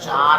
4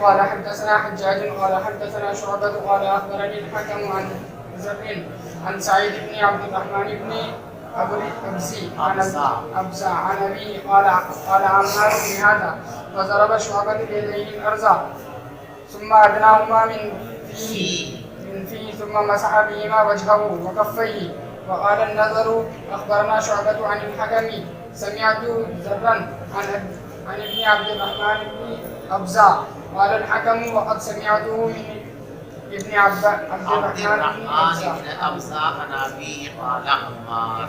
قال حدثنا حجاج قال حدثنا شعبة قال أخبرني الحكم عن زر عن سعيد بن عبد الرحمن بن أبو الأبزي عن أبيه قال عمار بن هذا فضرب شعبة بيديه الأرض ثم أدناهما من فيه ثم مسح بهما وجهه وكفيه. وقال النضر أخبرنا شعبة عن الحكم سمعت زرا عن ابن عبد الرحمن بن أبزة قال الحكم وقد سمعته من ابن عبد الرحمن بن أبزة عن أبيه قال عمار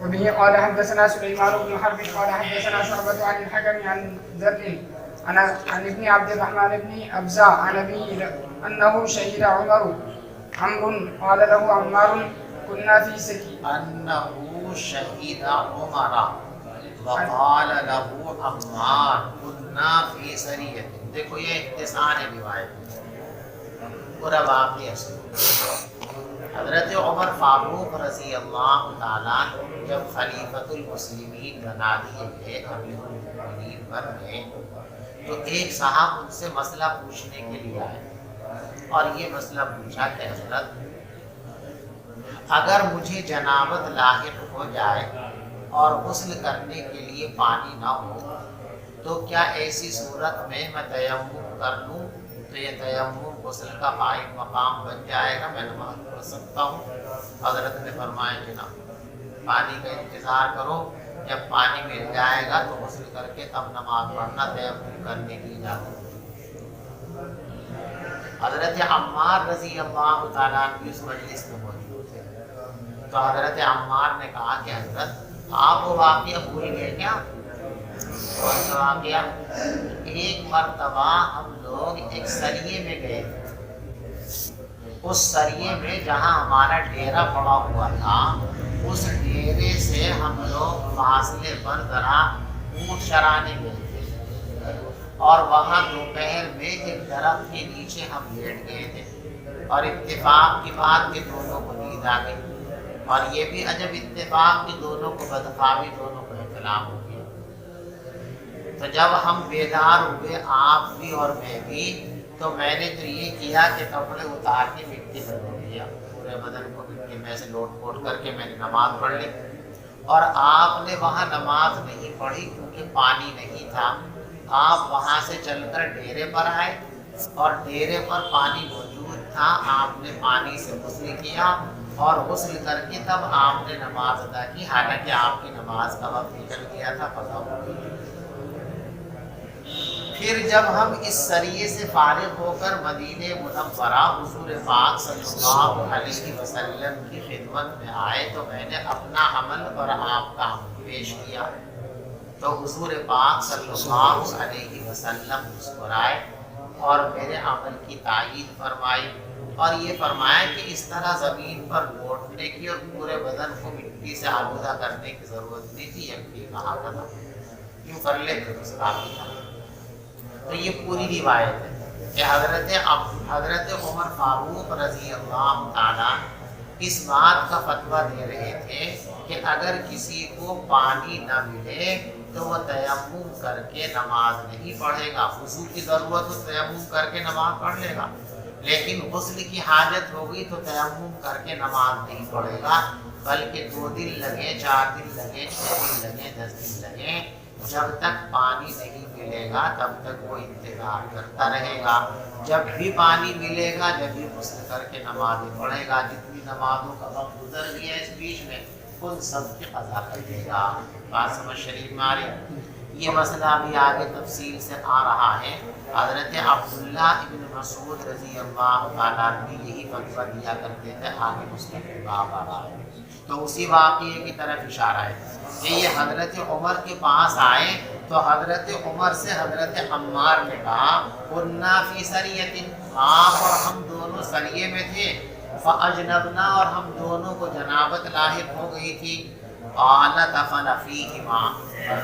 وبه قال حدثنا سليمان بن حرب قال حدثنا شعبة عن الحكم عن ذر عن ابن عبد الرحمن بن أبزة عن أبيه أنه شهد عمرو قال له عمار كنا في سكي أنه شهد عمر وقال له عمار كنا في سرية. دیکھو یہ اختصار ہے روایت، پورا واقعہ حضرت عمر فاروق رضی اللہ تعالیٰ جب خلیفۃ المسلمین بنا دیے گئے، امیر المؤمنین بن گئے، تو ایک صاحب ان سے مسئلہ پوچھنے کے لیے آئے اور یہ مسئلہ پوچھا کہ حضرت اگر مجھے جنابت لاحق ہو جائے اور غسل کرنے کے لیے پانی نہ ہو تو کیا ایسی صورت میں تیمم کر لوں تو یہ تیمم غسل کا قائم مقام بن جائے گا، میں نماز پڑھ سکتا ہوں؟ حضرت نے فرمایا کہ نہ، پانی کا انتظار کرو، جب پانی مل جائے گا تو غسل کر کے تب نماز پڑھنا، تیمم کرنے کی اجازت۔ حضرت عمار رضی اللہ تعالیٰ عنہ اس مجلس میں موجود تھے، تو حضرت عمار نے کہا کہ حضرت آپ وہ واقعہ بھول گئے کیا؟ کون سا واقعہ؟ ایک مرتبہ ہم لوگ ایک سریے میں گئے، اس سریے میں جہاں ہمارا ڈیرا پڑا ہوا تھا، اس ڈیرے سے ہم لوگ فاصلے پر ذرا اونٹ چرانے گئے تھے، اور وہاں دوپہر میں ایک درخت کے نیچے ہم لیٹ گئے تھے، اور اتفاق کی بات کہ دونوں کو نیند آ گئی، اور یہ بھی عجب اتفاق کہ دونوں کو بدخوابی، دونوں کو احتلام ہو گیا۔ تو جب ہم بیدار ہوئے، آپ بھی اور میں بھی، تو میں نے تو یہ کیا کہ کپڑے اتار کے مٹی میں ڈال دیا، پورے بدن کو مٹی میں سے لوٹ پوٹ کر کے میں نے نماز پڑھ لی، اور آپ نے وہاں نماز نہیں پڑھی کیونکہ پانی نہیں تھا۔ آپ وہاں سے چل کر ڈیرے پر آئے اور ڈیرے پر پانی موجود تھا، آپ نے پانی سے غسل کیا اور غسل کر کے تب آپ نے نماز ادا کی، حالانکہ آپ کی نماز کا وقت نکل گیا تھا، قضا ہو گئی۔ پھر جب ہم اس سریے سے فارغ ہو کر مدینہ منورہ حضور پاک صلی اللہ علیہ وسلم کی خدمت میں آئے تو میں نے اپنا عمل اور آپ کا عمل پیش کیا، تو حضور پاک صلی اللہ علیہ وسلم مسکرائے اور میرے عمل کی تائید فرمائی، اور یہ فرمایا کہ اس طرح زمین پر لوٹنے کی اور پورے بدن کو مٹی سے آلودہ کرنے کی ضرورت نہیں تھی، یکفی کہا تھا، کیوں کر لیتے تو کافی تھا۔ تو یہ پوری روایت ہے کہ حضرت عمر فاروق رضی اللہ تعالیٰ اس بات کا فتویٰ دے رہے تھے کہ اگر کسی کو پانی نہ ملے تو وہ تیمم کر کے نماز نہیں پڑھے گا، وضو کی ضرورت ہو تیمم کر کے نماز پڑھ لے گا، لیکن غسل کی حاجت ہوگی تو تیمم کر کے نماز نہیں پڑھے گا، بلکہ 2 دن لگے، 4 دن لگے، 6 دن لگے، 10 دن لگے، جب تک پانی نہیں ملے گا تب تک وہ انتظار کرتا رہے گا، جب بھی پانی ملے گا جب بھی غسل کر کے نماز پڑھے گا، جتنی نمازوں کا وقت گزر گیا اس بیچ میں ان سب کی قضا کر دے گا۔ بات سمجھ شریف میں آ رہی؟ یہ مسئلہ ابھی آگے تفصیل سے آ رہا ہے۔ حضرت عبداللہ ابن مسعود رضی اللہ تعالیٰ بھی یہی فتویٰ دیا کرتے تھے، آگے مستقل باب آ رہا ہے، تو اسی واقعے کی طرف اشارہ ہے کہ یہ حضرت عمر کے پاس آئے تو حضرت عمر سے حضرت عمار نے کہا کنا فی سریۃ، آپ اور ہم دونوں سریے میں تھے، فاجنبنا، اور ہم دونوں کو جنابت لاحق ہو گئی تھی، قال دفن فیہما،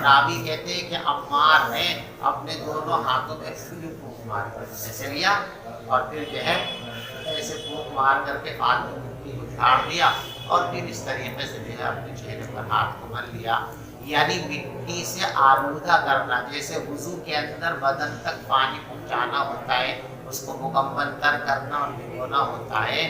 راوی کہتے ہیں کہ عمار نے اپنے دونوں ہاتھوں میں پھونک مار کر ایسے لیا اور پھر جو ہے ایسے پھونک مار کر کے فالتو مٹی کو جھاڑ دیا اور پھر اس طریقے سے جو ہے اپنے چہرے پر ہاتھ کو مل لیا، یعنی مٹی سے آلودہ کرنا، جیسے وضو کے اندر بدن تک پانی پہنچانا ہوتا ہے، اس کو مکمل تر کرنا اور بھگونا ہوتا ہے،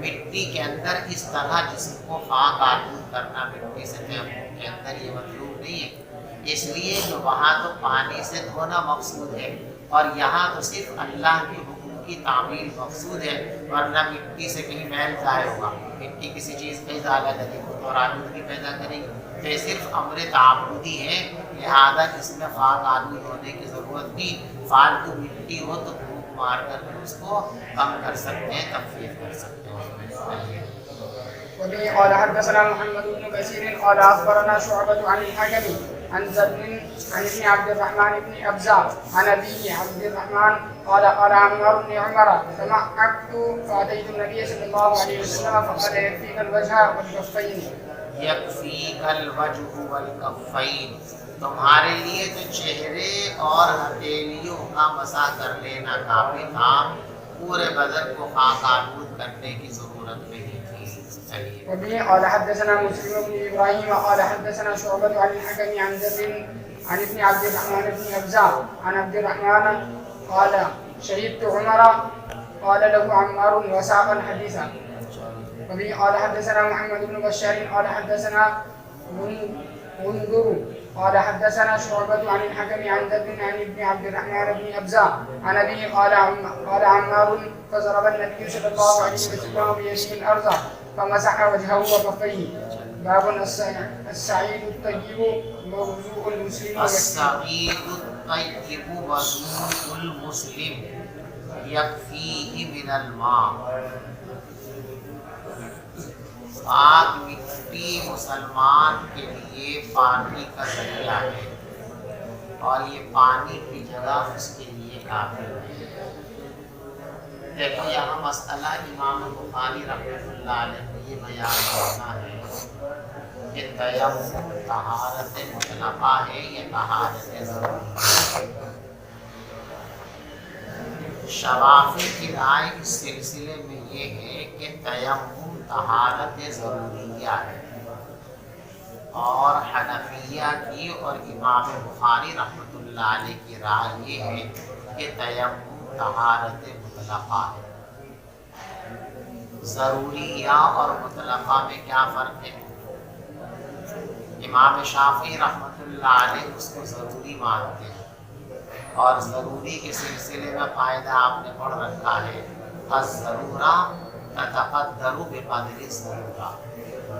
مٹی کے اندر اس طرح جسم کو خاک آلود کرنا مٹی سے تیمم کے اندر یہ مطلوب نہیں ہے، اس لیے کہ وہاں تو پانی سے دھونا مقصود ہے اور یہاں تو صرف اللہ کے حکم کی تعمیل مقصود ہے، ورنہ مٹی سے کہیں میل ظاہر ہوگا، مٹی کسی چیز کا ازالہ کرے گی اور آلودگی پیدا کرے گی، تو یہ صرف امر تعبدی ہے، لہذا اس میں خاک آلود ہونے کی ضرورت نہیں، فالتو مٹی ہو تو پھونک مار کر کے اس کو کم کر سکتے ہیں، تخفیف کر سکتے ہیں۔ وبه قال حدثنا محمد بن كثير قال اخبرنا شعبة عن الحكم عن زيد عن ابن عبد الرحمن بن ابزة عن ابيه عبد الرحمن قال قال عمار بن عمر تمعكت فاتيت النبي صلى الله عليه وسلم فقال يكفيك الوجه والكفين، یکفیک الوجہ والکفین، تمہارے لیے تو چہرے اور ہتھیلیوں کا مسح کر لینا کافی تھا، پورے بدن کو خاک آلود کرنے کی ضرورت نہیں تھی۔ وبه قال حدثنا مسلم بن ابراهيم قال حدثنا شعبة عن الحكم عن زيد عن ابن عبد الرحمن بن ابزة عن عبد الرحمن قال شهدت عمر قال له عمار وساق الحديث. وبه قال حدثنا محمد بن بشار قال حدثنا غندر قال حدثنا شعبة عن الحكم عن زيد عن ابن عبد الرحمن بن أبزة عن أبيه قال عمار فضرب النبي صلى الله عليه وسلم بيده الأرض فمسح وجهه وكفيه. باب السعيد الطيب ووضوء المسلم. السعيد الطيب وضوء المسلم يكفيه من الماء. پاک مٹی مسلمان کے لیے پانی کا ذریعہ ہے اور یہ پانی کی جگہ اس کے لیے کافی ہے۔ دیکھو یہاں مسئلہ امام بخاری رحمۃ اللہ علیہ کو یہ بیان کرنا ہے کہ تیمم طہارت مطلقہ ہے یا طہارت ضروری ہے۔ شوافی کی رائے اس سلسلے میں یہ ہے کہ تیمم طہارت ضروریہ ہے، اور حنفیہ کی اور امام بخاری رحمۃ اللہ علیہ کی رائے یہ ہے کہ تیمم طہارت مطلقہ ہے۔ ضروریہ اور مطلقہ میں کیا فرق ہے؟ امام شافعی رحمۃ اللہ علیہ اس کو ضروری مانتے ہیں، اور ضروری کے سلسلے میں قاعدہ آپ نے پڑھ رکھا ہے الضرورہ تتقدر بقدر الضرورہ،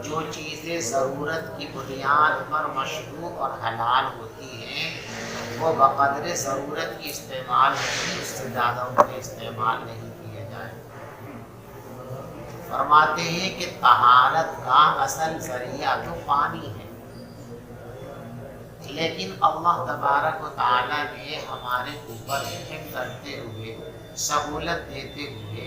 جو چیزیں ضرورت کی بنیاد پر مشروع اور حلال ہوتی ہیں وہ بقدر ضرورت کی استعمال نہیں، اس سے زیادہ ان کے استعمال نہیں کیے جائیں۔ فرماتے ہیں کہ طہارت کا اصل ذریعہ تو پانی ہے، لیکن اللہ تبارک و تعالیٰ نے ہمارے اوپر رحم کرتے ہوئے، سہولت دیتے ہوئے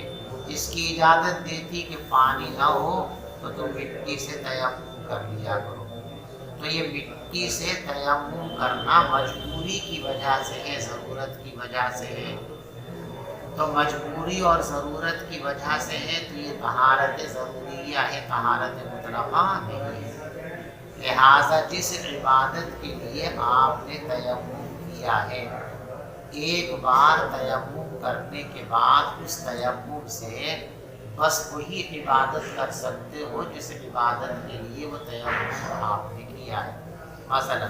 اس کی اجازت دیتی کہ پانی نہ ہو تو تم مٹی سے تیمم کر لیا کرو۔ تو یہ مٹی سے تیمم کرنا مجبوری کی وجہ سے ہے، ضرورت کی وجہ سے ہے۔ تو مجبوری اور ضرورت کی وجہ سے ہے تو یہ طہارت ضروریہ ہے، طہارت مطلقہ نہیں ہے۔ لہٰذا جس عبادت کے لیے آپ نے تیمم کیا ہے، ایک بار تیمم کرنے کے بعد اس تیمم سے بس وہی عبادت کر سکتے ہو جس عبادت کے لیے وہ تیمم آپ نے کیا ہے۔ مثلا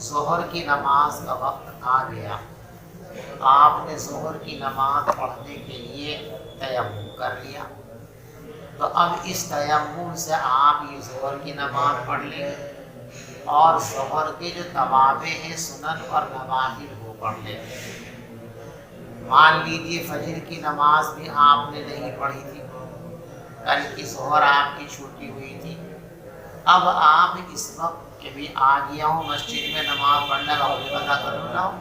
ظہر کی نماز کا وقت آ گیا، آپ نے ظہر کی نماز پڑھنے کے لیے تیمم کر لیا، تو اب اس تیمم سے آپ یہ ظہر کی نماز پڑھ لیں اور ظہر کے جو توابع ہیں سنن اور نوافل وہ پڑھ لیں۔ مان لیجیے فجر کی نماز بھی آپ نے نہیں پڑھی تھی، کل کی ظہر آپ کی چھوٹی ہوئی تھی، اب آپ اس وقت کہ بھی آ گیا ہوں مسجد میں نماز پڑھنے کا پتہ کر رہا ہوں۔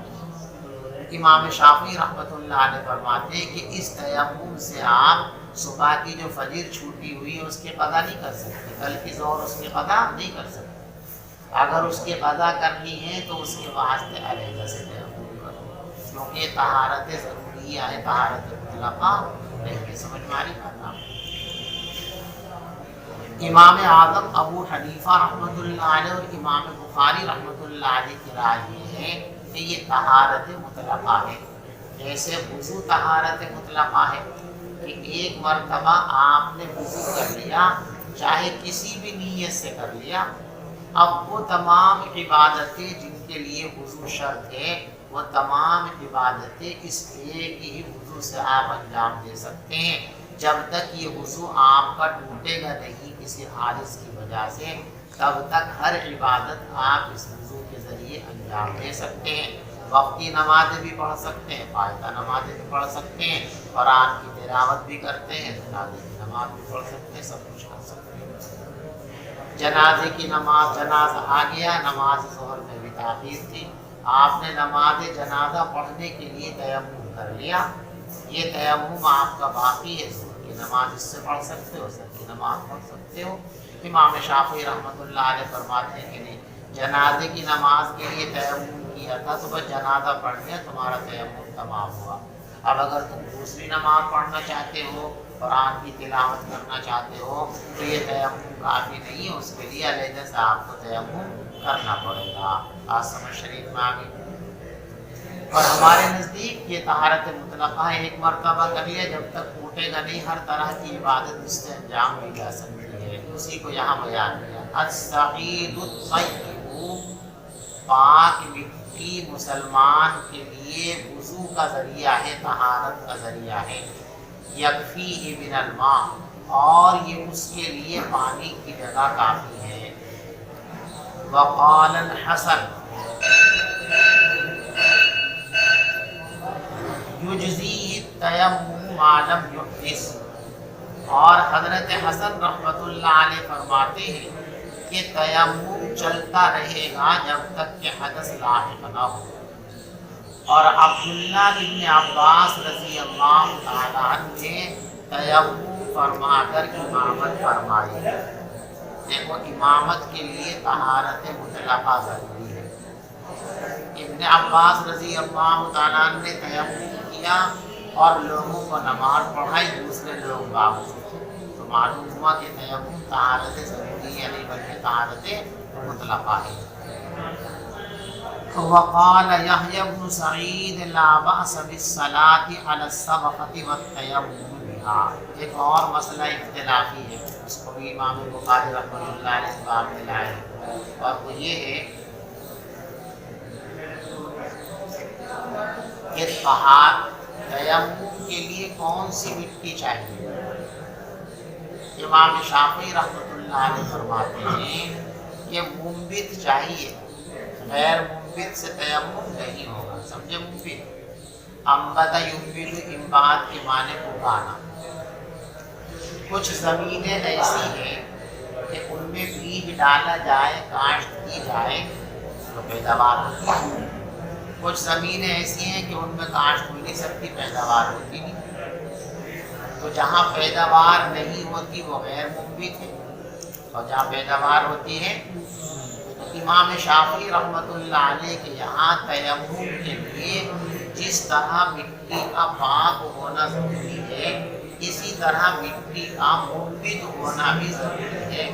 امام شافعی رحمۃ اللہ علیہ فرماتے ہیں کہ اس تیمم سے آپ صبح کی جو فجر چھوٹی ہوئی ہے اس کے قضا نہیں کر سکتے، کل کی ظہر اس کے قضا نہیں کر سکتے۔ اگر اس کے قضا کرنی ہے تو اس کے واسطے علیحدہ سے تیمم کرو، کیونکہ یہ طہارت ضروریہ ہے، طہارت مطلقہ نہیں۔ سمجھ میں آ رہی بات؟ امام اعظم ابو حنیفہ رحمۃ اللہ علیہ اور امام بخاری رحمۃ اللہ علیہ کی رائے یہ ہے کہ یہ طہارت مطلقہ ہے۔ جیسے وضو طہارت مطلقہ ہے کہ ایک مرتبہ آپ نے وضو کر لیا، چاہے کسی بھی نیت سے کر لیا، اب وہ تمام عبادتیں جن کے لیے وضو شرط ہے وہ تمام عبادتیں اس ایک ہی وضو سے آپ انجام دے سکتے ہیں۔ جب تک یہ وضو آپ کا ٹوٹے گا نہیں کسی حادث کی وجہ سے، تب تک ہر عبادت آپ اس وضو کے ذریعے انجام دے سکتے ہیں۔ وقتی نمازیں بھی پڑھ سکتے ہیں، فائدہ نمازیں بھی پڑھ سکتے ہیں، قرآن کی تلاوت بھی کرتے ہیں، جنازے کی نماز بھی پڑھ سکتے ہیں، سب کچھ کر سکتے ہیں۔ جنازے کی نماز، جنازہ آ گیا، نماز ظہر میں بھی تاخیر تھی، آپ نے نماز جنازہ پڑھنے کے لیے تیمم کر لیا، یہ تیمم آپ کا باقی ہے، ظہر کی نماز اس سے پڑھ سکتے ہو، عصر کی نماز پڑھ سکتے ہو۔ امام شافعی رحمۃ اللہ علیہ فرماتے ہیں کہ نہیں، جنازے کی نماز کے لیے تیمم کیا تھا تو بس جنازہ پڑھ لیا، تمہارا تیمم تمام ہوا۔ اب اگر تم دوسری نماز پڑھنا چاہتے ہو، قرآن کی تلاوت کرنا چاہتے ہو تو یہ تیمم کافی نہیں ہے، اس کے لیے علیحدہ سے آپ کو تیمم کرنا پڑے گا۔ آج سمجھ شریف میں آگے، اور ہمارے نزدیک یہ طہارت مطلقہ ہے، ایک مرتبہ کر لیا، جب تک ٹوٹے گا نہیں، ہر طرح کی عبادت اس سے انجام دی جا سکتی ہے۔ اسی کو یہاں بیان کیا، الصعید الطیب، پاک مٹی مسلمان کے لیے وضو کا ذریعہ ہے، طہارت کا ذریعہ ہے۔ یکفیہ من الماء، اور یہ اس کے لیے پانی کی جگہ کافی ہے۔ وقال الحسن یجزیہ التیمم ما لم یحدث، اور حضرت حسن رحمۃ اللہ علیہ فرماتے ہیں کہ تیمم چلتا رہے گا جب تک کہ حدث لاحق نہ ہو۔ اور عبداللہ ابن عباس رضی اللہ تعالیٰ عنہ نے تیمم فرما کر امامت فرمائی ہے۔ دیکھو، امامت کے لیے طہارت مطلقہ ضروری ہے۔ ابن عباس رضی اللہ تعالیٰ عنہ نے تیمم کیا اور لوگوں کو نماز پڑھائی، دوسرے لوگ باوجود تھے، تو معلوم ہوا کہ تیمم طہارت ضروری ہے نہیں بلکہ طہارت مطلقہ ہے۔ وقال يحيى بن سعيد لا بأس بالصلاة على السبقة والتيمم بها، ایک اور مسئلہ اختلافی ہے، اس کو بھی امام بخاری رحمۃ اللہ علیہ باب میں لائے، اور وہ یہ ہے کہ تیمم کے لیے کون سی مٹی چاہیے۔ امام شافعی رحمۃ اللہ علیہ فرماتے ہیں کہ منبت چاہیے، غیر منبت سے تیمم نہیں ہوگا۔ سمجھے؟ منبت، انبت ینبت، انبات کے معنی اگانا۔ کچھ زمینیں ایسی ہیں کہ ان میں بیج ڈالا جائے، کاشت کی جائے، تو پیداوار ہوتی ہے۔ کچھ زمینیں ایسی ہیں کہ ان میں کاشت ہو نہیں سکتی، پیداوار ہوتی نہیں، تو جہاں پیداوار نہیں ہوتی وہ غیر منبت ہے، اور جہاں پیداوار ہوتی ہے امام شافعی رحمۃ اللہ علیہ کے یہاں تیمم کے لیے جس طرح مٹی کا پاک ہونا ضروری ہے اسی طرح مٹی کا منبت ہونا بھی ضروری ہے۔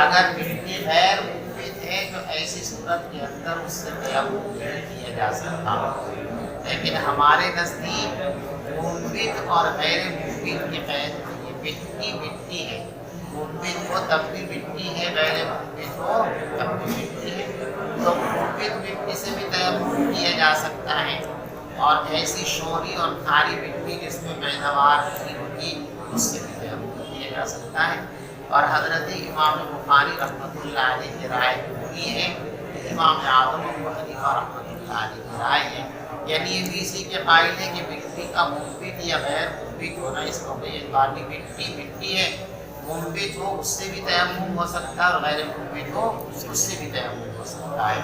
اگر مٹی غیر منبت ہے تو ایسی صورت کے اندر اس سے تیمم نہیں کیا جا سکتا، لیکن ہمارے نزدیک منبت اور غیر منبت کے قید یہ مٹی ہے، منبت ہو تب بھی مٹی ہے، غیر منبت ہو تب بھی مٹی ہے، تو منبت مٹی سے بھی تیمم کیا جا سکتا ہے، اور ایسی شوری اور کھاری مٹی جس میں پیداوار نہیں ہوتی اس سے بھی تیمم کیا جا سکتا ہے۔ اور حضرت امام بخاری رحمۃ اللہ علیہ کی رائے یہ ہے کہ امام اعظم ابو حنیفہ رحمۃ اللہ علیہ کی رائے ہے، یعنی یہ بھی اسی کے قائل ہے کہ مٹی کا منبت یا غیر منبت ہونا اس کو باقی مٹی ہے، منبت ہو اس سے بھی تیمم ہو سکتا ہے اور غیر منبت ہو اس سے بھی تیمم ہو سکتا ہے۔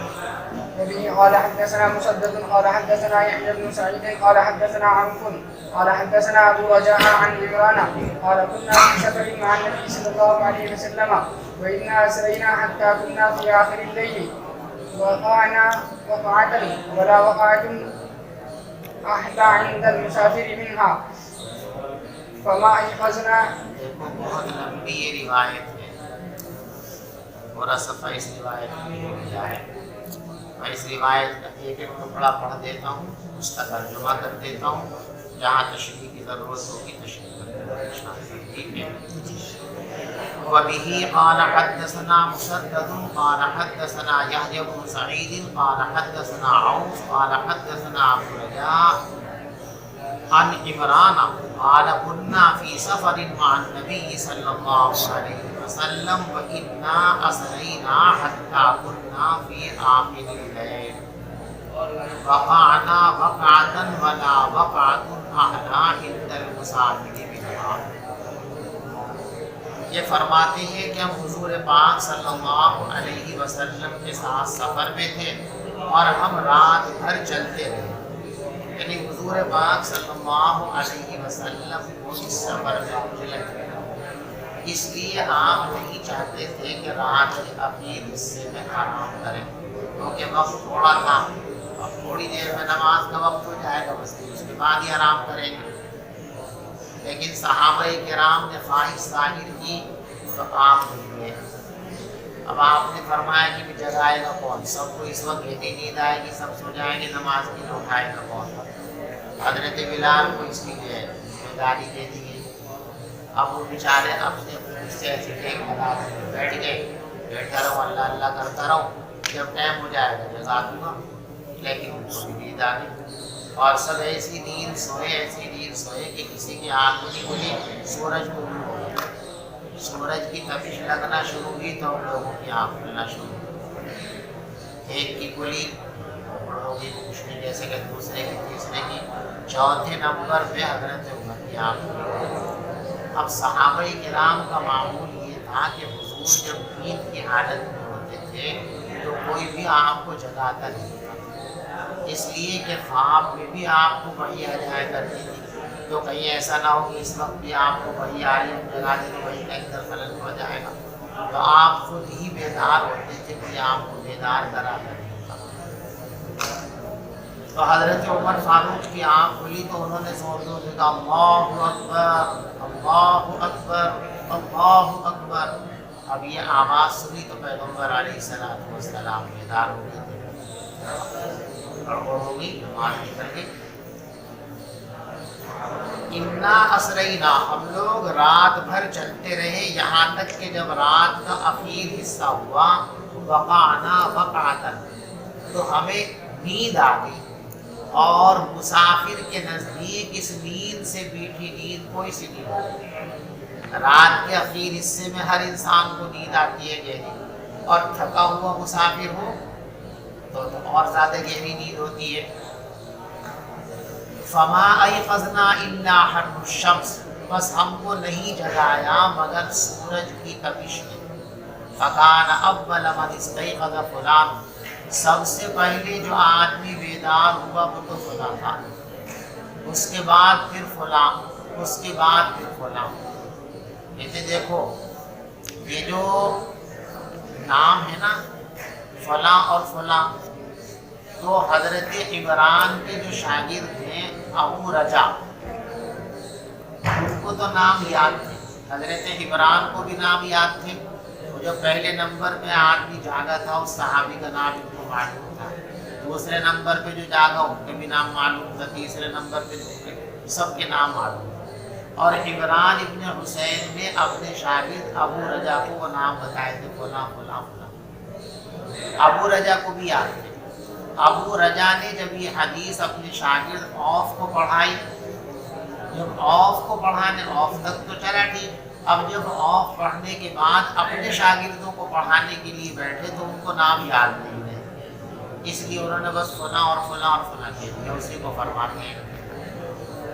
وبه قال حدثنا مسدد قال حدثنا يحيى بن سعيد قال حدثنا عمرو قال حدثنا ابو رجاء عن عمران قال كنا في سفر مع النبي صلى الله عليه وسلم وانا اسرينا حتى كنا في اخر الليل وقعنا وقعة ولا وقعة احدى عند المسافر منها فما ايقظنا۔ دیکھو بہت لمبی یہ روایت ہے، پورا صفحہ اس روایت میں ہو گیا ہے، میں اس روایت کا ایک ایک ٹکڑا پڑھ دیتا ہوں، اس کا ترجمہ کر دیتا ہوں، جہاں تشریح کی ضرورت ہوگی تشریح کر، ٹھیک ہے۔ وبه قال حدثنا مسدد قال حدثنا يحيى بن سعيد قال حدثنا عوف قال حدثنا ابو رجاء عن عمران قال كنا في سفر مع النبي صلى الله عليه وسلم وإنا أسرينا حتى كنا في آخر الليل وقعنا وقعة ولا وقعة أعلى عند المسافر منها۔ یہ فرماتے ہیں کہ ہم حضور پاک صلی اللہ علیہ وسلم کے ساتھ سفر میں تھے اور ہم رات بھر چلتے رہے، یعنی حضور پاک صلی اللہ علیہ وسلم کو اس سفر میں مجھے اس لیے آپ نہیں چاہتے تھے کہ رات کے اخیر حصے میں آرام کریں، کیونکہ وقت تھوڑا تھا، اب تھوڑی دیر میں نماز کا وقت ہو جائے گا، بس اس کے بعد ہی آرام کریں گے۔ لیکن صحابہ کرام نے خواہش ظاہر کی تو آپ نہیں گئے۔ اب آپ نے فرمایا کہ جگائے گا کون، سب کو اس وقت گہری نیند آئے گی، سب سو جائیں گے، نماز کے لیے اٹھائے گا کون؟ حضرت بلال کو اس کی ذمہ داری دے دی گئی۔ اب وہ بیچارے اب سے ایسے ٹیک لگا کر بیٹھ گئے، بیٹھتا رہو اللہ اللہ کرتا رہو، جب ٹائم ہو جائے گا جگا دوں گا، لیکن ان کو بھی نیند آ گئی اور سب ایسی نیند سوئے کہ کسی کی آنکھ نہیں کھلی، سورج کو ہو گیا، سورج کی تپش لگنا شروع ہوئی تو ہم لوگوں کی آنکھ کھلنا شروع ہوئی، ایک کی کھلی ہوگی روشنی جیسے کہ دوسرے کی، تیسرے کی، چوتھے نمبر پہ حضرت عمر کی آنکھ کھلی۔ اب صحابہ کرام کا معمول یہ تھا کہ حضور جب نیند کی حالت میں ہوتے تھے تو کوئی بھی آپ کو جگاتا نہیں تھا، اس لیے کہ خواب میں بھی آپ کو وحی آ جایا کرتی تھی، تو کہیں ایسا نہ ہو کہ اس وقت بھی آپ کو وحی آ رہی ہے جگا دے تو وحی کا اندر خلل ہو جائے گا، تو آپ خود ہی بیدار ہوتے تھے، کوئی آپ کو بیدار کراتا نہیں تھا۔ تو حضرت عمر فاروق کی آنکھ کھلی تو انہوں نے زور زور سے کہا اللہ اکبر اللہ اکبر اللہ اکبر۔ اب یہ آواز سنی تو پیغمبر علیہ السلام بیدار ہو گئے تھے، گڑبڑ ہو گئی، نماز نکل گئی۔ انا اسرینا، ہم لوگ رات بھر چلتے رہے یہاں تک کہ جب رات کا اخیر حصہ ہوا وقعنا وقعتن، تو ہمیں نیند آ گئی، اور مسافر کے نزدیک اس نیند سے میٹھی نیند کوئی سی نہیں ہوتی۔ رات کے اخیر حصے میں ہر انسان کو نیند آتی ہے گہری، اور تھکا ہوا مسافر ہو تو اور زیادہ گہری نیند ہوتی ہے۔ فما ایقظنا الا حر الشمس، بس ہم کو نہیں جگایا مگر سورج کی تپش نے۔ فکان اول من استیقظ فلان، سب سے پہلے جو آدمی بیدار ہوا وہ تو فلاں تھا، اس کے بعد پھر فلاں، اس کے بعد پھر فلاں۔ کہتے دیکھو یہ جو نام ہے نا فلاں اور فلاں، تو حضرت عمران کے جو شاگرد ہیں ابو رجا، ان کو تو نام یاد تھے، حضرت عمران کو بھی نام یاد تھے۔ وہ جو پہلے نمبر پہ آدمی جاگا تھا اس صحابی کا نام ان کو معلوم تھا، دوسرے نمبر پہ جو جاگا ان کے بھی نام معلوم تھا، تیسرے نمبر پہ جو سب کے نام معلوم تھے۔ اور عمران ابن حسین نے اپنے شاگرد ابو رجا کو وہ نام بتائے تھے، فلاں فلاں فلاں، ابو رجا کو بھی یاد تھے۔ ابو رجا نے جب یہ حدیث اپنے شاگرد اوف کو پڑھائی، جب اوف کو پڑھانے، اوف تک تو چلا ٹھیک، اب جب اوف پڑھنے کے بعد اپنے شاگردوں کو پڑھانے کے لیے بیٹھے تو ان کو نام یاد نہیں رہے، اس لیے انہوں نے بس فلاں اور فلاں اور فلاں کہہ دیا، اسی کو فرماتے ہیں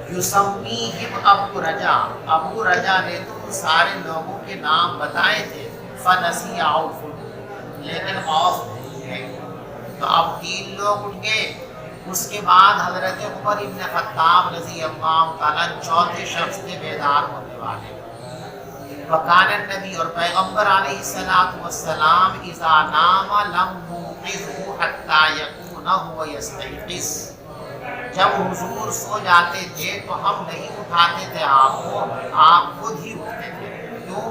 یسمیہم ابو رجا، ابو رجا نے تو ان سارے لوگوں کے نام بتائے تھے، فنسی عوف، لیکن عوف نہیں ہے۔ تو اب 3 لوگ اٹھ گئے، اس کے بعد حضرت عمر ابن خطاب رضی اللہ تعالیٰ چوتھے شخص کے بیدار ہونے والے۔ وکان النبی، اور پیغمبر علیہ السلام اذا نام لم نوقظه حتی یکون هو یستیقظ، جب حضور سو جاتے تھے تو ہم نہیں اٹھاتے تھے آپ کو، آپ خود ہی اٹھتے تھے۔ کیوں؟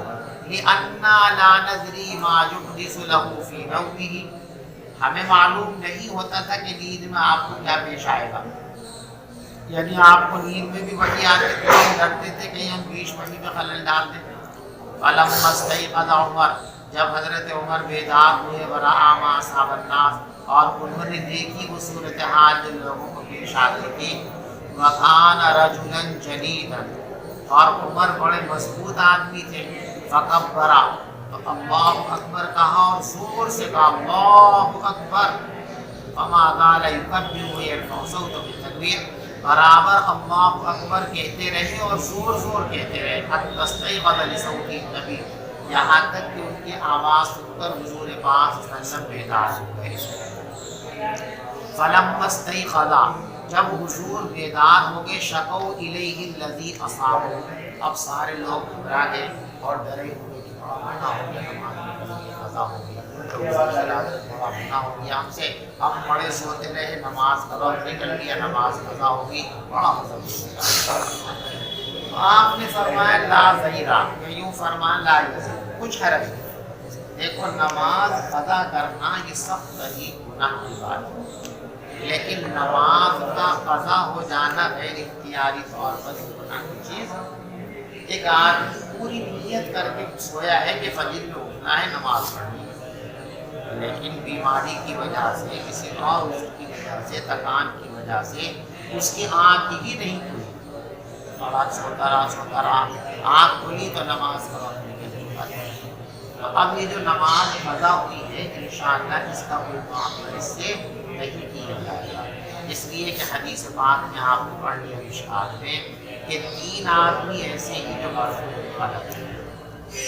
لأننا لا ندری ما يحدث له في نومه، ہمیں معلوم نہیں ہوتا تھا کہ نیند میں آپ کو کیا پیش آئے گا، یعنی آپ کو نیند میں بھی وحی آتے تھے، ڈرتے تھے کہ ہم بیچ وحی میں خلل ڈال دیں۔ فلما استيقظ عمر، جب حضرت عمر بیدار ہوئے، ورأى ما أصاب الناس، اور انہوں نے دیکھی وہ صورتحال جو لوگوں کو پیش آتی تھی، وكان رجلا جليدا، اور عمر بڑے مضبوط آدمی تھے، فکبر، تو اللہ اکبر کہا اور زور سے کہا اللہ اکبر، فما قال يكبر ويرفع صوته بالتكبير، برابر اللہ اکبر کہتے رہے اور زور زور کہتے رہے، حتی استيقظ لصوت النبی، یہاں تک کہ ان کی آواز سن کر حضور پاک صلی اللہ علیہ وسلم بیدار ہو گئے۔ فلما استيقظ، جب حضور بیدار ہو گئے، شکوا الیہ الذی اصابہ، اب سارے لوگ گھبرا گئے اور ڈرے ہوئے کہ بڑا گناہ ہو گیا، نماز میں قضا ہو گیا، بڑا گناہ ہو گیا ہم سے، ہم پڑے سوتے رہے، نماز کا وقت نکل گیا، نماز قضا ہوگی، بڑا مذہب ہو۔ آپ نے فرمایا لا ضیرہ، یوں فرمایا لا یزیر، کچھ حرج نہیں۔ دیکھو نماز قضا کرنا یہ سخت ہی گناہ کی بات ہے، لیکن نماز کا قضا ہو جانا غیر اختیاری طور پر گناہ کی چیز۔ ایک آدمی پوری نیت کر کے سویا ہے کہ فجر میں اٹھنا ہے، نماز پڑھنی ہے، لیکن بیماری کی وجہ سے، کسی اور عذر کی وجہ سے، تکان کی وجہ سے اس کی آنکھ ہی نہیں کھلی، اور آج سوتا رہا، آنکھ کھلی تو نماز کا وقت نکل چکا تھا۔ تو اب یہ جو نماز قضا ہوئی ہے انشاءاللہ اس کا کوئی معاملہ اس سے نہیں کیا جائے گا، اس لیے کہ حدیث پاک میں آپ کو پڑھ لیا مشکات میں کہ 3 آدمی ایسے ہی جو معصوم والا تھے،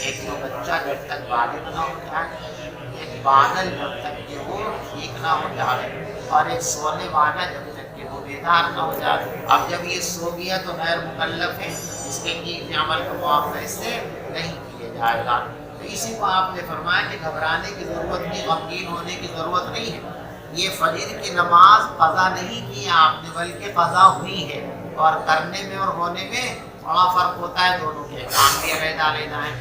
ایک تو بچہ جب تک بالغ نہ ہو جائے، ایک بادل جب تک کہ وہ ٹھیک نہ ہو جائے، اور ایک سونے والا جب تک کہ وہ بیدار نہ ہو جائے۔ اب جب یہ سو گیا تو غیر مکلف ہے، اس کے نیک عمل کا معاوضہ اس سے نہیں کیا جائے گا۔ تو اسی کو آپ نے فرمایا کہ گھبرانے کی ضرورت نہیں، غمگین ہونے کی ضرورت نہیں ہے۔ یہ فجر کی نماز قضا نہیں کی آپ نے، بلکہ قضا ہوئی ہے، اور کرنے میں اور ہونے میں بڑا فرق ہوتا ہے، دونوں کے کام بھی علیحدہ علیحدہ ہے۔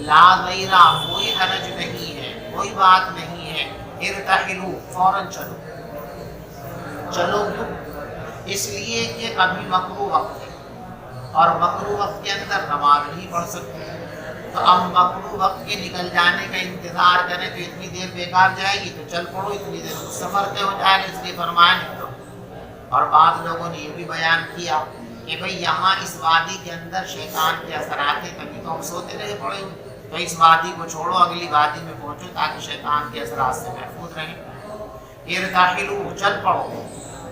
لا غیرہ، کوئی حرج نہیں ہے، کوئی بات نہیں ہے۔ ارتحلوا، فوراً چلو، چلو کیوں؟ اس لیے کہ ابھی مکروہ وقت ہے، اور مکروہ وقت کے اندر نماز نہیں پڑھ سکتے، تو اب مکروہ وقت کے نکل جانے کا انتظار کریں تو اتنی دیر بیکار جائے گی، تو چل پڑو، اتنی دیر سفر طے ہو جائے گا، اس لیے فرمایا نکلو۔ اور بعض لوگوں نے یہ بھی بیان کیا کہ بھئی یہاں اس وادی کے اندر شیطان کے اثرات ہیں، کبھی تو ہم سوتے رہے پڑے ہوئے، تو اس وادی کو چھوڑو، اگلی وادی میں پہنچو تاکہ شیطان کے اثرات سے محفوظ رہیں۔ ارتحلوا، چل پڑو،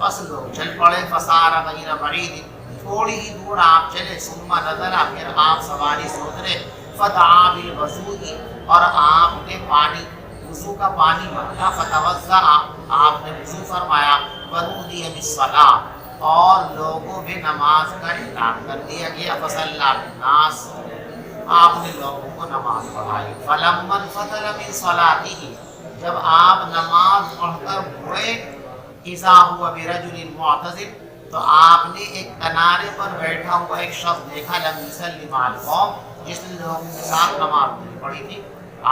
بس لوگ چل پڑے۔ فصار غیر بعید، تھوڑی ہی دور آپ چلے، ثم نزل، پھر آپ سواری سے اترے، فدعا بالوضوء، اور آپ نے پانی وضو کا پانی مانگا، فتوضا، آپ نے وضو فرمایا، ونودی بالصلاۃ، اور لوگوں میں نماز کا اعلان کر دیا گیا، فصلی بالناس، آپ نے لوگوں کو نماز پڑھائی، فلما انفتل من صلاته، جب آپ نماز پڑھ کر ہوئے، اذا هو برجل معتزل، تو آپ نے ایک کنارے پر بیٹھا ہوا ایک شخص دیکھا، لم یصلی مع القوم، جس نے لوگوں کے ساتھ نماز نہیں پڑھی تھی۔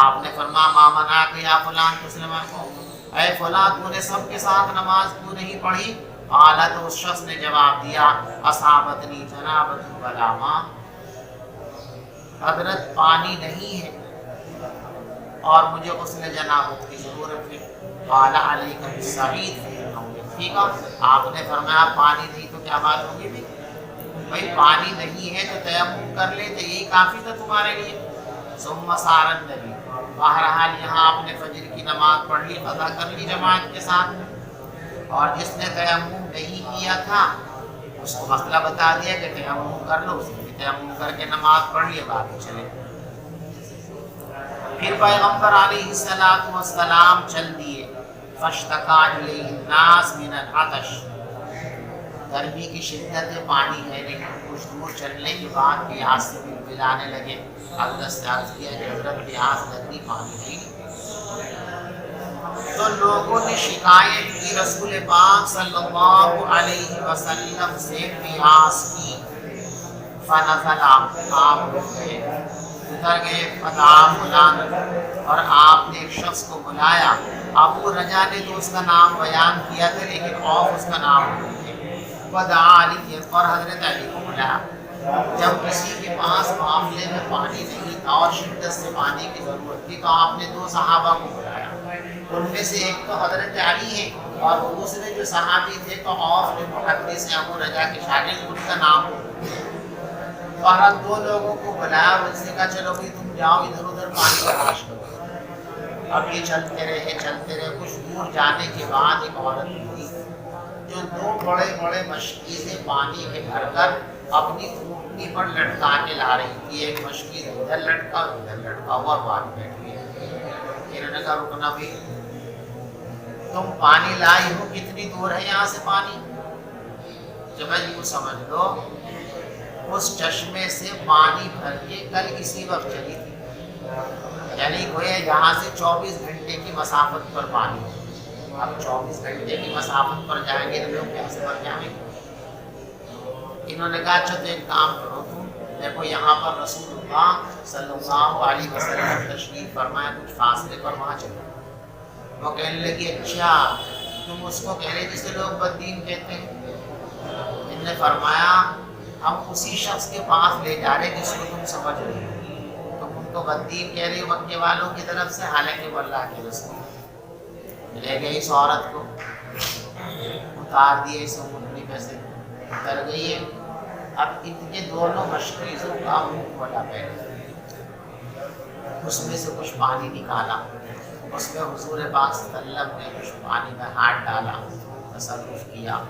آپ نے فرمایا ما منعک یا فلان تسلم القوم، اے فلاں تو نے سب کے ساتھ نماز کیوں نہیں پڑھی؟ قال، تو اس شخص نے جواب دیا، اصابتنی جنابۃ ولا ماء، حضرت پانی نہیں ہے اور مجھے غسل جنابت کی ضرورت ہے۔ قال علیک بالصعید فإنه یکفیک، آپ نے فرمایا پانی نہیں تو کیا بات ہوگی بھی، بھائی پانی نہیں ہے تو تیمم کر لے، تو یہی کافی تھا تمہارے لیے۔ ثم سار النبی، بہرحال یہاں آپ نے فجر کی نماز پڑھ لی، قضا کر لی جماعت کے ساتھ، اور جس نے تیمم نہیں کیا تھا اس کو مسئلہ بتا دیا کہ تیمم کر لو، اس نے تیمم کر کے نماز پڑھ لی، باقی چلے۔ پھر پیغمبر علیہ السلام چل دیے، فاشتکا الیہ الناس من العطش، گرمی کی شدت پانی ہے لیکن کچھ دور چلنے کے بعد پیاس سے بلبلانے لگے۔ حضرت سے عرض کیا کہ حضرت پیاس لگی، پانی نہیں۔ تو لوگوں نے شکایت کی رسول پاک صلی اللہ علیہ وسلم سے پیاس کی، فنزل، آپ اتر گئے، فدعا فلان، اور آپ نے ایک شخص کو بلایا۔ ابو رجا نے تو اس کا نام بیان کیا تھا لیکن اور اس کا نام نہیں، فدعا علی، اور حضرت علی کو بلایا۔ جب کسی کے پاس معاملے میں پانی نہیں تھا اور شدت سے پانی کی ضرورت تھی تو آپ نے دو صحابہ کو بلایا، ان میں سے ایک تو حضرت علی ہے اور دوسرے جو صحابی تھے تو عوف جو محدث ہیں ابو رجا کے شاگرد، ان کا نام اور دو لوگوں کو بلایا اور ان سے کہا چلو بھی تم جاؤ ادھر ادھر پانی تلاش کرو۔ اب یہ چلتے رہے، کچھ دور جانے کے بعد ایک عورت ہوئی جو دو بڑے بڑے مشکیزیں پانی کے بھر کر اپنی اونٹنی پر لٹکا کے لا رہی تھی، ایک مشکیز ادھر لٹکا اور ادھر لٹکا ہوا بات بیٹھی ہے۔ انہوں نے کہا رکنا بھی، تم پانی لائی ہو، کتنی دور ہے یہاں سے پانی؟ جب یوں سمجھ لو اس چشمے سے پانی بھر کے کل اسی وقت چلی تھی، یعنی گویا یہاں سے 24 گھنٹے کی مسافت پر پانی۔ اب 24 گھنٹے کی مسافت پر جائیں گے تو لوگ کیسے مر جائیں گے؟ انہوں نے کہا اچھا تو ایک کام کرو، تم دیکھو یہاں پر رسول اللہ صلی اللہ علیہ وسلم تشریف فرمایا، کچھ فاصلے پر وہاں چلو۔ وہ کہنے لگی اچھا تم اس کو کہہ رہے جسے لوگ بددین کہتے ہیں؟ انہوں نے فرمایا ہم اسی شخص کے پاس لے جا رہے جس کو تم سمجھ رہے ہو، تم ان کو بددین کہہ رہے ہو مکے والوں کی طرف سے، حالانکہ وہ اللہ کے رسول۔ لے گئی اس عورت کو، اتار دیے اس اونٹنی پہ سے، اتر گئی ہے۔ اب ان کے دونوں مشکیزوں کا منہ کھولا پہلے، اس میں سے کچھ پانی نکالا، اس میں حضور پاک صلی اللہ علیہ وسلم نے کچھ پانی میں ہاتھ ڈالا، تصرف کیا۔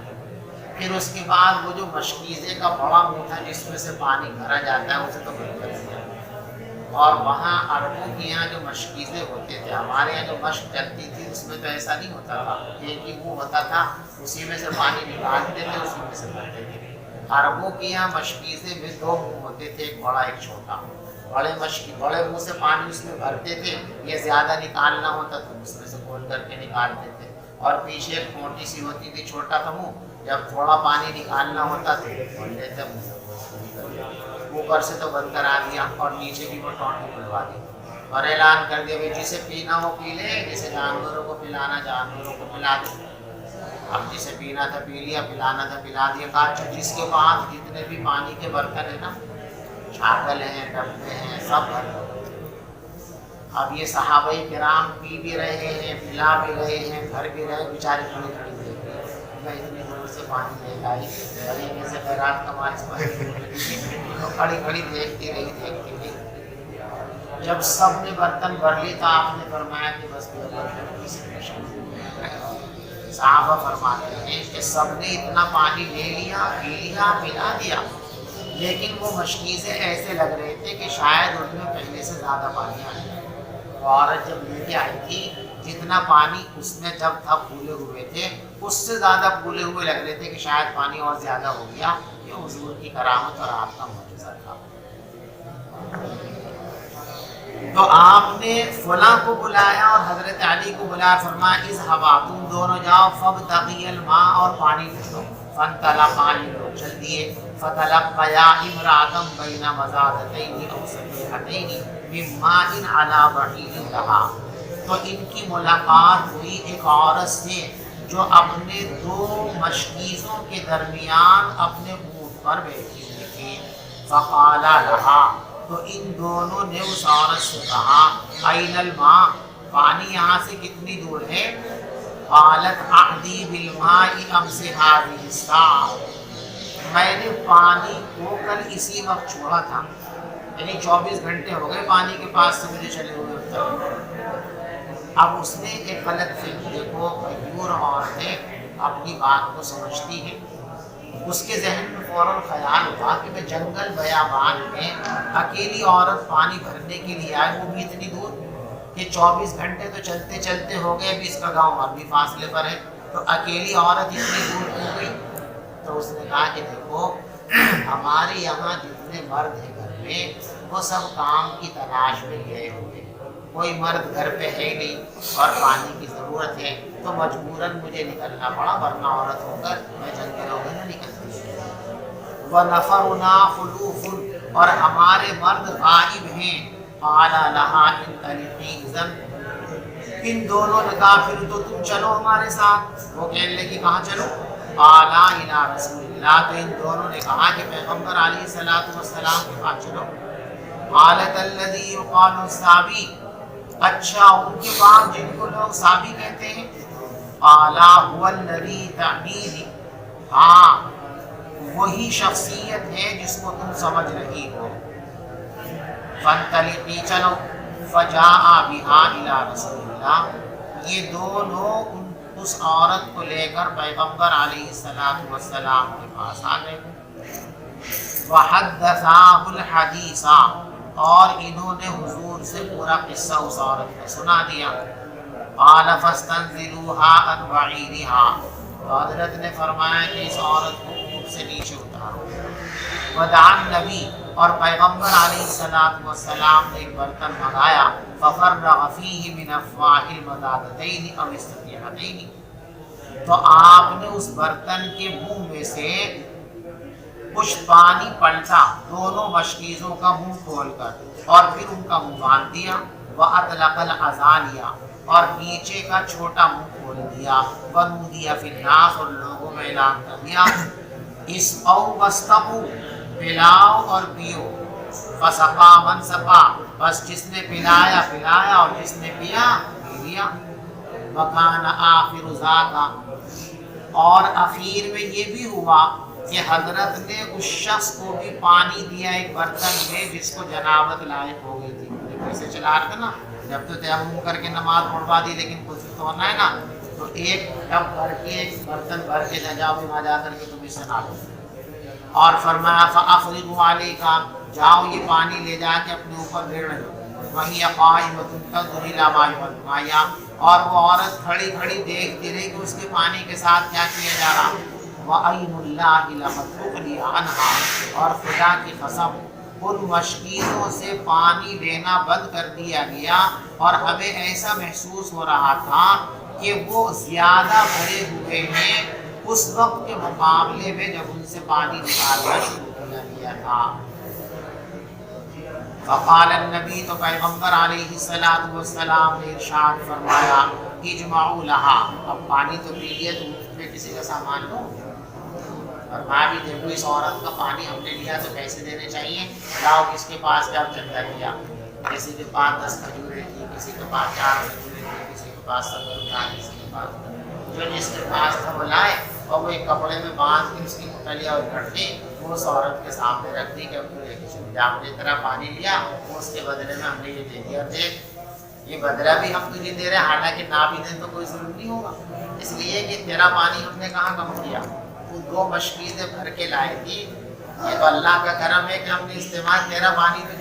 پھر اس کے بعد وہ جو مشکیزے کا بڑا منہ تھا جس میں سے پانی بھرا جاتا ہے اسے تو بند کر دیا، اور وہاں عربوں کے یہاں جو مشکیزے ہوتے تھے، ہمارے یہاں جو مشق چلتی تھی اس میں تو ایسا نہیں ہوتا تھا، ایک ہی منہ ہوتا تھا، اسی میں سے پانی نکالتے تھے، اسی میں سے بھرتے تھے۔ عربوں کے یہاں مشکیزے میں دو منہ ہوتے تھے، ایک بڑا ایک چھوٹا۔ بڑے منہ سے پانی اس میں بھرتے تھے، یہ زیادہ نکالنا ہوتا تو اس میں سے کھول کر کے نکالتے تھے، اور پیچھے ایک موٹی سی ہوتی تھی چھوٹا تھا منہ، جب تھوڑا پانی نکالنا ہوتا تو کھول لیتے منہ، اوپر سے تو بند کرا دیا اور نیچے بھی وہ ٹوٹی کھلوا دی اور اعلان کر دیا بھائی جسے پینا ہو پی لے، جسے جانوروں کو پلانا جانوروں کو پلا دے۔ اب جسے پینا تھا پی لیا، پلانا تھا پلا دیا۔ کہا جس کے پاس جتنے بھی پانی کے برتن ہیں نا، چھاگل ہیں، ڈبے ہیں، سب بھر دو۔ اب یہ صحابہ کرام پی بھی رہے ہیں، پلا بھی رہے ہیں، بھر بھی رہے، بیچارے کھڑی کھڑی دیکھ رہے ہیں، میں اتنی دور سے پانی لے لائی، طریقے سے خیرات کا مال کھڑی کھڑی دیکھتی رہی۔ جب سب نے برتن بھر لی تو آپ نے فرمایا کہ بس صحابہ فرماتے ہیں کہ سب نے اتنا پانی لے لیا، پی لیا، پلا دیا، لیکن وہ مشکیزیں ایسے لگ رہے تھے کہ شاید ان میں پہلے سے زیادہ پانی آ گیا۔ وہ عورت جب لے کے آئی تھی جتنا پانی اس میں جب تھا پھولے ہوئے تھے اس سے زیادہ پھولے ہوئے لگ رہے تھے کہ شاید پانی اور زیادہ ہو گیا. یہ حضور کی کرامت اور آپ کا معجزہ تھا. تو آپ نے فلاں کو بلایا اور حضرت علی کو بلایا, فرمایا اذهبا تم دونوں جاؤ فابتغوا الماء اور پانی ڈھونڈو. فانطلقا یہ لوگ چل دیے. فتلقيا امرأة بين مزادتين أو سبيحتين من ماء على بعير لها. تو ان کی ملاقات ہوئی ایک عورت سے جو اپنے دو مشکیزوں کے درمیان اپنے اونٹ پر بیٹھی ہوئی تھی. فقالا لها, تو ان دونوں نے اس عورت سے کہا این الماء, پانی یہاں سے کتنی دور ہے؟ قالت اعدی بالماء امس هذه الساعة, میں نے پانی کو کل اسی وقت چھوڑا تھا, یعنی 24 گھنٹے ہو گئے پانی کے پاس سے مجھے چلے ہوئے اب تک. اب اس نے ایک غلط فہم, دیکھو غیور عورتیں اپنی بات کو سمجھتی ہیں, اس کے ذہن میں فوراً خیال ہوا کہ میں جنگل بیابان میں اکیلی عورت پانی بھرنے کے لیے آئے, وہ بھی اتنی دور کہ 24 گھنٹے تو چلتے چلتے ہو گئے, ابھی اس کا گاؤں اور بھی فاصلے پر ہے, تو اکیلی عورت اتنی دور ہو گئی. تو اس نے کہا کہ دیکھو ہمارے یہاں جتنے مرد ہیں گھر میں وہ سب کام کی تلاش میں گئے ہوئے, کوئی مرد گھر پہ ہے نہیں اور پانی کی ضرورت ہے, تو مجبوراً مجھے نکلنا پڑا, ورنہ عورت ہو کر میں جنگلوں میں نہ نکلتی. وَنَفَرُنَا خُلُوفٌ, اور ہمارے مرد غائب ہیں. قَالَ لَهَا انطلقی اذن, ان دونوں نے کہا پھر تو تم چلو ہمارے ساتھ. وہ کہنے لگی کہاں چلو؟ قَالَ إِلَىٰ رَسُولِ اللَّهِ, تو ان دونوں نے کہا کہ پیغمبر علیہ الصلوٰۃ والسلام کے پاس چلو. قالت الذی یقال الصابی, اچھا ان کے بعد جن کو لوگ صابی کہتے ہیں. قال هو الذی تعنیہ, ہاں وہی شخصیت ہے جس کو تم سمجھ رہی ہو. فانطلقی, چلو. فجاء بها الى رسول اللہ, یہ دونوں اس عورت کو لے کر پیغمبر علیہ الصلوۃ والسلام کے پاس آ گئے. وحدثاه الحدیث, اور انہوں نے حضور سے پورا قصہ اس عورت کو سنا دیا. قال فاستنزلوها عن بعيرها, تو حضرت نے فرمایا کہ اس عورت کو اونٹ سے نیچے اتارو. ودعا النبی, اور پیغمبر علیہ الصلوۃ والسلام نے ایک برتن منگایا. ففرغ فیہ من افواہ المضادتین او السبیحتین, تو آپ نے اس برتن کے منہ میں سے کچھ پانی پلٹا, دونوں مشکیزوں کا منہ کھول کر, اور پھر ان کا منہ باندھ دیا. وَأَطْلَقَ الْأَذَانِيَ, اور نیچے کا چھوٹا منہ کھول دیا. وَنُودِيَ فِي النَّاسِ, اور لوگوں میں اعلان کر دیا اسقوا واسقوا, پلاؤ اور پیو. فسقا من سقا, بس جس نے پلایا پلایا اور جس نے پیا پی لیا. وَكَانَ آخِرُ ذَاكَ, اور اخیر میں یہ بھی ہوا کہ حضرت نے اس شخص کو بھی پانی دیا ایک برتن میں جس کو جنابت لائق ہو گئی تھی. کیسے چلا رہا تھا نا, جب تو تیمم کر کے نماز پڑھوا دی, لیکن کچھ تو ہونا ہے نا, تو ایک ٹب بھر کے ایک برتن بھر کے نہ جاؤ وہاں جا کر کے تم اس سے نہ لو. اور فرمایا فَأَفْرِغُوا عَلَيْكَ, جاؤ یہ پانی لے جا کے اپنے اوپر ریڑھ لو. وَهِيَ قَائِمَةٌ تَنظُرُ إِلَىٰ مَا يُلْقَىٰ, اور وہ عورت کھڑی کھڑی دیکھتی رہی کہ اس کے پانی کے ساتھ کیا کیا جا رہا. وَأَيْمُ اللَّهِ لَقَدْ أُغْنِيَ عَنْهَا, اور خدا کی قسم ان مشکیزوں سے پانی لینا بند کر دیا گیا, اور ہمیں ایسا محسوس ہو رہا تھا کہ وہ زیادہ بھرے ہوئے ہیں اس وقت کے مقابلے میں جب ان سے پانی نکالنا شروع کیا گیا تھا. فقال النبی, تو پیغمبر علیہ الصلوۃ والسلام نے ارشاد فرمایا اجمعوا لها, اب پانی تو پی لیا, تم اس پہ کسی کا سامان لو. اور میں بھی دیکھو اس عورت کا پانی ہم نے لیا تو پیسے دینے چاہیے, جاؤ کس کے پاس کیا چندہ لیا. کسی کے پاس 10 کھجوریں تھی, کسی کے پاس 4 کھجوریں تھی, کسی کے پاس 70 تھا, کسی کے پاس جو جس کے پاس تھا وہ لائے, اور وہ ایک کپڑے میں باندھ کے اس کی مٹلیاں اور گھٹی وہ اس عورت کے سامنے رکھ دی کہ اب تو لے کے چلی جا, ہم نے اتنا پانی لیا, وہ اس کے بدلے میں ہم نے یہ دے دیا. دیکھ یہ بدلہ بھی ہم تجھے دے رہے ہیں, حالانکہ نہ بھی دیں تو کوئی ضرور نہیں ہوگا, اس لیے کہ تیرا پانی ہم نے کہاں کم کیا. وہ 2 مشکیزیں بھر کے لائے تھی, یہ تو اللہ کا کرم ہے کہ ہم نے استعمال, تیرا پانی تو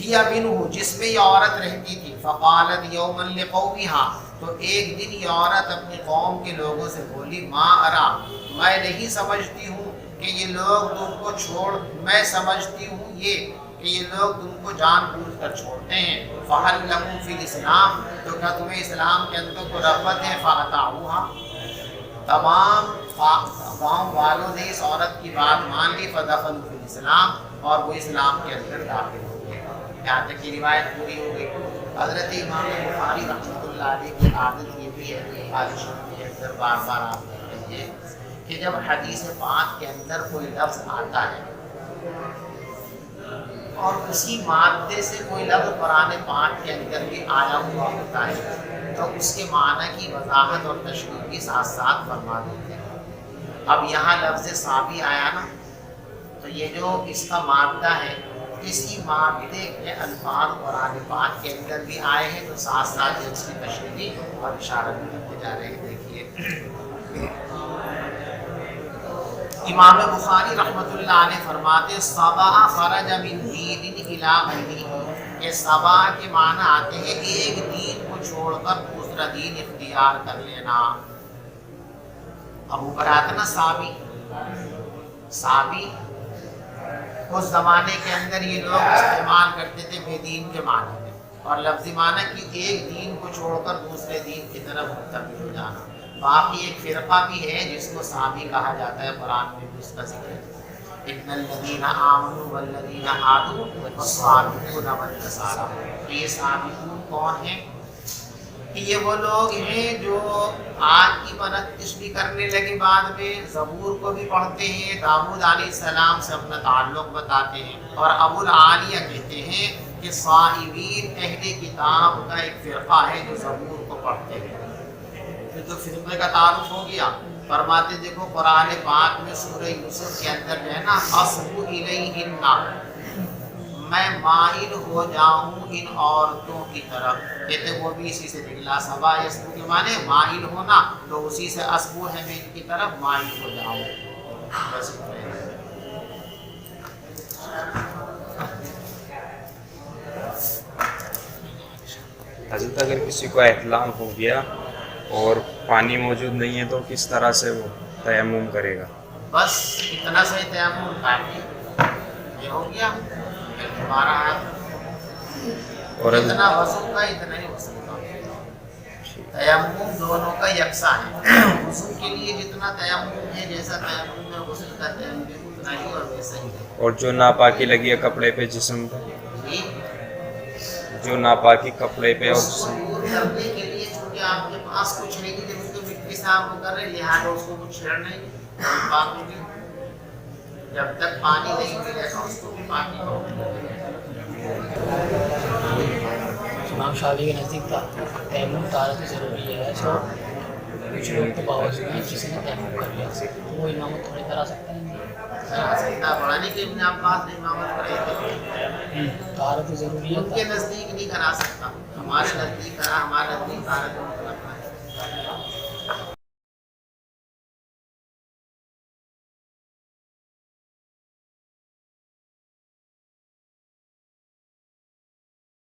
ہی منہ جس میں یہ عورت رہتی تھی، فقالت یوما لقومہا تو ایک دن یہ عورت اپنی قوم کے لوگوں سے بولی، ما ارا میں نہیں سمجھتی ہوں کہ یہ لوگ تم کو میں سمجھتی ہوں یہ کہ یہ لوگ تم کو جان بوجھ کر چھوڑتے ہیں، فہل لکم فی الاسلام تو کیا تمہیں اسلام کے اندر کو رغبت ہے، فاطاعوہا تمام گاؤں والوں نے اس عورت کی بات مان لی، فدخلوا فی الاسلام اور وہ اسلام کے اندر داخل ہو گئے۔ یہاں تک کی روایت پوری ہو گئی۔ حضرت امام بخاری رحمۃ اللہ علیہ کی عادت یہ بھی ہے، عائشہ کے اندر بار بار آپ دیکھ لیجیے کہ جب حدیث پاک کے اندر کوئی لفظ آتا ہے اور اسی مادے سے کوئی لفظ قرآن پاک کے اندر بھی آیا ہوا ہوتا ہے تو اس کے معنی کی وضاحت اور تشریح بھی ساتھ ساتھ فرما دیتے ہیں۔ اب یہاں لفظ صابی آیا نا، تو یہ جو اس کا مادہ ہے، اسی مادے کے الفاظ قرآن پاک کے اندر بھی آئے ہیں تو ساتھ ساتھ اس کی تشریح اور اشارت بھی کرتے جا رہے ہیں۔ دیکھیے امام بخاری رحمۃ اللہ علیہ فرماتے صبا خرج من دین الی غیرہ، یہ صبا کے معنی آتے ہیں ایک دین کو چھوڑ کر دوسرا دین اختیار کر لینا۔ اب اوپر آتا نا صابی اس زمانے کے اندر یہ لوگ استعمال کرتے تھے بے دین کے معنی میں، اور لفظی معنی کہ ایک دین کو چھوڑ کر دوسرے دین کی طرف منتقل ہو جانا۔ باقی ایک فرقہ بھی ہے جس کو صابی کہا جاتا ہے، قرآن میں بھی اس کا ذکر ہے، ان الذین آمنوا والذین ہادوا والصابئون والنصارى۔ تو یہ صابئون کون ہیں؟ کہ یہ وہ لوگ ہیں جو آج کی پرستش بھی کرنے لگے، بعد میں زبور کو بھی پڑھتے ہیں، داؤد علیہ السلام سے اپنا تعلق بتاتے ہیں، اور ابو العالیہ کہتے ہیں کہ صائبین اہل کتاب کا ایک فرقہ ہے جو زبور کو پڑھتے ہیں۔ پھر تو فرقے کا تعارف ہو گیا۔ فرماتے دیکھو قرآن پاک میں سورہ یوسف کے اندر جو ہے نا، اصبو الیہن، میں مائل ہو جاؤں ان عورتوں کی طرف، کہتے وہ بھی اسی سے نکلا، صبا یسبو کے معنی مائل ہونا، تو اسی سے اصبو ہے میں ان کی طرف مائل ہو جاؤں۔ بس حضرت اگر کسی کو احتلام ہو گیا اور پانی موجود نہیں ہے تو کس طرح سے وہ تیمم کرے گا؟ بس اتنا سے تیمم کافی، یہ ہو گیا ہمارا اور اتنا وضو کا اتنا ہی وضو کا، تیمم دونوں کا یکساں ہے۔ وضو کے لیے جتنا تیمم ہے، جیسا تیمم ہے غسل کا تیمم بھی اتنا ہی اور ویسا ہی ہے۔ اور جو ناپاکی لگی ہے کپڑے پہ، جسم پہ، جی جو ناپاکی کپڑے پہ اور جسم دور کرنے کے لیے چونکہ آپ کے پاس کچھ نہیں، جب اس کو مٹی صاف کر رہے لہٰذا اس کو کچھ چھیڑ نہیں، پاک ہوگی۔ جب تک پانی نہیں ملے گا اس کو بھی پانی ہوگا۔ امام شافعی کے نزدیک تیمم طہارت ضروری ہے، تو کچھ لوگ تو باوجود ہیں جس نے تیمم کر لیا وہ امامت تھوڑی کرا سکتے ہیں۔ پڑھانے کے ابن عباس نے امامت کرائی تھی، طہارت ضروری ان کے ہے، نزدیک نہیں کرا سکتا، ہمارے نزدیک کرا، ہمارے نزدیک طہارت